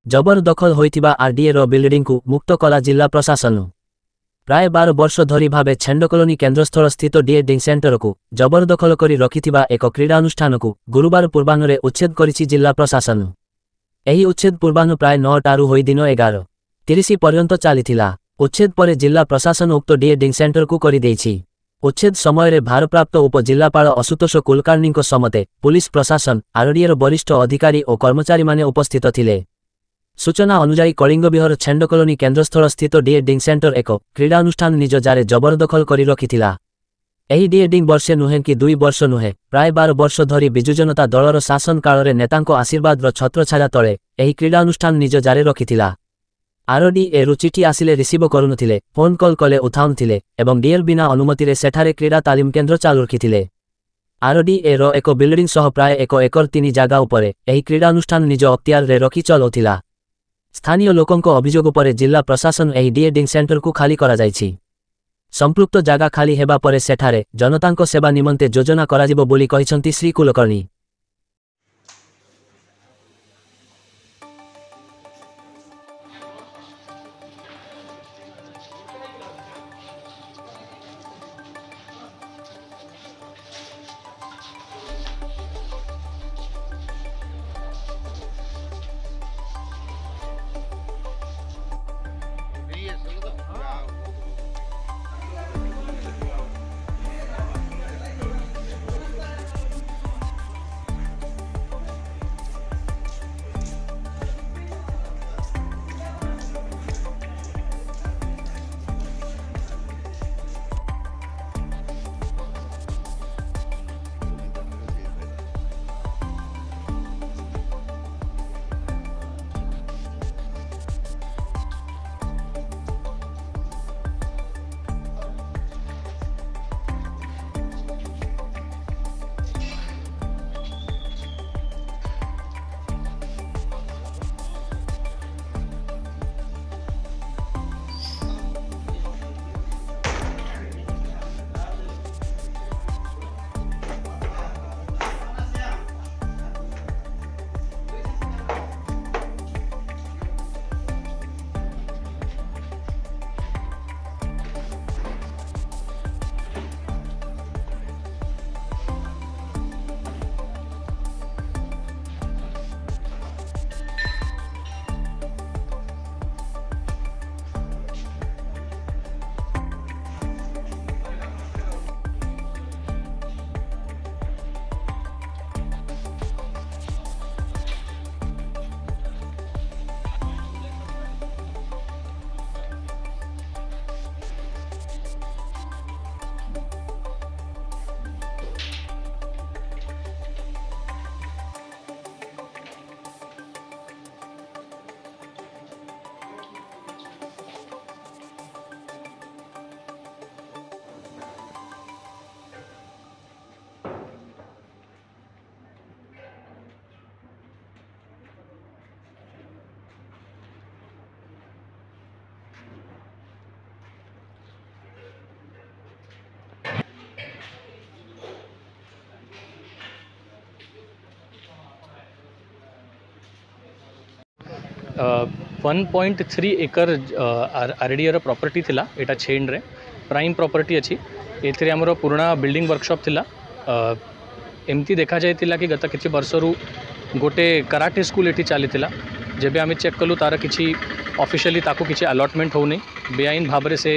जबरदखल होइथिबा RDA रो building को मुक्त कला जिला प्रशासन। प्राय 12 वर्ष धरी भावे छेंडकलोनी केन्द्रस्थल स्थित डीएडिंग सेंटर को जबरदखल करी रखिथिबा एक क्रीड़ानुष्ठान को गुरुवार पूर्वाह्न उच्छेद करिछि जिला प्रशासन। एही उच्छेद पूर्वाह्न प्राय 9टारू होई दिन 11:30 पर्यंत चलीथिला। उच्छेद पर जिला प्रशासन उक्त डीएडिंग सेंटर को करि देइछि। उच्छेद समय भारप्राप्त उपजिलापाल आशुतोष कुलकर्णी समते पुलिस प्रशासन आरडीएर वरिष्ठ अधिकारी और कर्मचारी माने उपस्थित थिले। सूचना अनुसार कलिंग विहार छेंडकलोनी केन्द्रस्थल स्थित डीएडिंग सेंटर एक क्रीड़ानुष्ठान निज जारे जबरदखल करी रखिथिला। एही डीएडिंग वर्षे नुहे कि 2 वर्ष नुहे प्राय 12 वर्ष धरी विजु जनता दलर शासन काल नेतांको आशीर्वाद छत्रछाया तले एही क्रीड़ानुष्ठान निज जारे रखिथिला। आरडीए रु चिठी आसिले रिसीव करुनथिले, फोन कॉल कले उठाउनथिले एवं डीएल बिना अनुमति सेठारे क्रीड़ा तालीम केन्द्र चालू रखिथिले। आरडीए रो एक बिल्डिंग सह प्राय 1 एकर 3 जागा उपरे एही क्रीड़ानुष्ठान निज अख्तियार रे रखि चलाउथिला। स्थानीय लोकंको अभियोग पर जिला प्रशासन एही डीएडिंग सेंटर को खाली करा जायछि। संपृक्त जागा खाली हेबा परे सेठारे जनतांको सेवा निमंते योजना कराजिबो बोली कहिसंती श्री कुलकर्णी। वन 1.3 एकर आरडीएर प्रॉपर्टी थिला। एटा छेंड रे प्राइम प्रॉपर्टी अच्छी। एथिरे हमरो पुराना बिल्डिंग वर्कशॉप थिला। एमती देखा जाइतिला कि गत किछि वर्षरू गोटे कराटे स्कूल एठी चलीथिला। जेबे आमे चेक कलु तार किछि ऑफिशियली ताको किछि अलॉटमेंट होउनी। बेआईन भाबरे से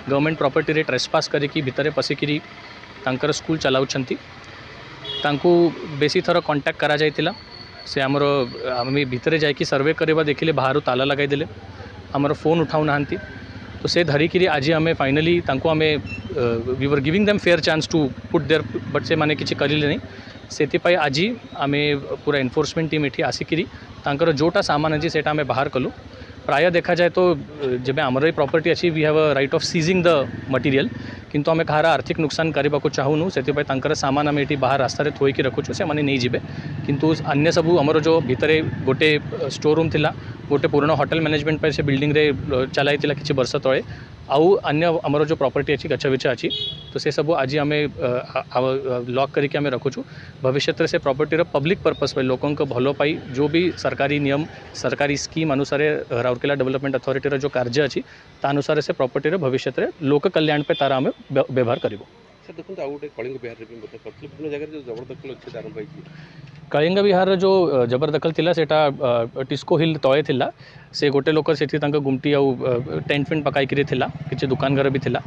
गवर्नमेंट प्रॉपर्टी रे ट्रेसपास करिकि भितरे पसिकिरी तांकर स्कूल चलाउछंती। तांको बेसी थर कांटेक्ट करा जाइतिला। से आमर आम भितर जाकि सर्वे करवा देखिले बाहर ताला लगाई देले, आमर फोन उठाऊ नाहांती। तो से धरिकी आज आम फाइनाली तांको आम we were giving them fair chance to put there, but से माने किछि करिले नहीं। से आज आम पूरा एनफोर्समेंट टीम एठी आसिकी तांकर जोटा सामान अच्छी सेटा आम बाहर कलु। प्राय देखा जाए तो जब आमर प्रॉपर्टी अच्छी we have a right of seizing the material, किंतु आम कहार आर्थिक नुकसान करने को चाहूनु। से सामान आम ये बाहर रास्तार थोईकी रखुचु, से मैंने नहीं जीवे। किंतु अन्य सबू आमर जो भितर गोटे स्टोर रूम थिला, गोटे पुराना होटेल मैनेजमेंट पर से बिल्डिंग रे चलाई किछि वर्ष तले। आउ अन्य आमर जो प्रॉपर्टी अच्छी गच्छ बिछा अच्छी तो से सब आज आम लॉक करके आम रखुचु भविष्य से प्रॉपर्टी पब्लिक पर्पस पे लोकों को भल पाई जो भी सरकारी नियम सरकारी स्कीम अनुसार राउरकेला डेवलपमेंट अथॉरिटी जो कार्य अच्छी अनुसार से प्रॉपर्टी भविष्य में लोक कल्याण पे तार आम व्यवहार करूँ। सर देखो आउ गोटे कलिंग बिहार भी विभिन्न जगह जो जबरदखल अच्छे आरंभ होती कलिंग विहार जो जबरदखल थिला सेटा टिस्को हिल तले थिला से गोटे लोक से गुमटी आउ टेंट फेंट पकाई थिला किसी दुकान घर भी थिला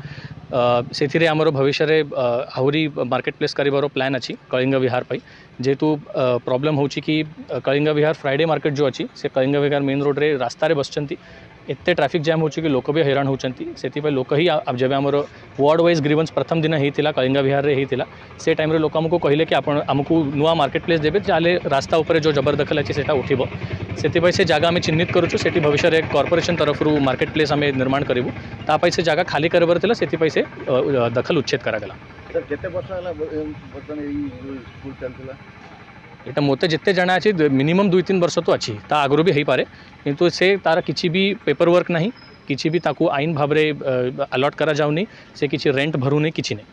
से आमर भविष्य में आहरी मार्केट प्लेस कर प्लान अच्छी कलिंग विहार पाई जेहेतु प्रॉब्लम होची कि कलिंग विहार फ्राइडे मार्केट जो अच्छी से कलिंग विहार मेन रोड रे रास्तार बसचंती एते ट्रैफिक जाम हो कि लोक भी हैरान होती से लोक ही जब आम वार्ड वाइज ग्रीवेंस प्रथम दिन होता कलिंग विहार रे होता से टाइम रे लोक आमको कहले कि आप आमको नुआ मार्केट प्लेस देवे जाले रास्ता उपर जो जबरदखल अच्छी से उठब से जगह आम चिन्हित करुचु से भविष्य में कॉर्पोरेशन तरफ मार्केट प्लेस आम निर्माण करूँ तापाई से जगह खाली कर से दखल उच्छेद करागला। यहाँ मत जिते जाना अच्छी मिनिमम 2-3 वर्ष तो अच्छी ता आगु भी हो पारे किंतु से तार किसी भी पेपर वर्क नहीं किसी भी ताकू आईन भाव अलॉट करा जाऊनी से किसी रेंट भरू नहीं किसी नहीं।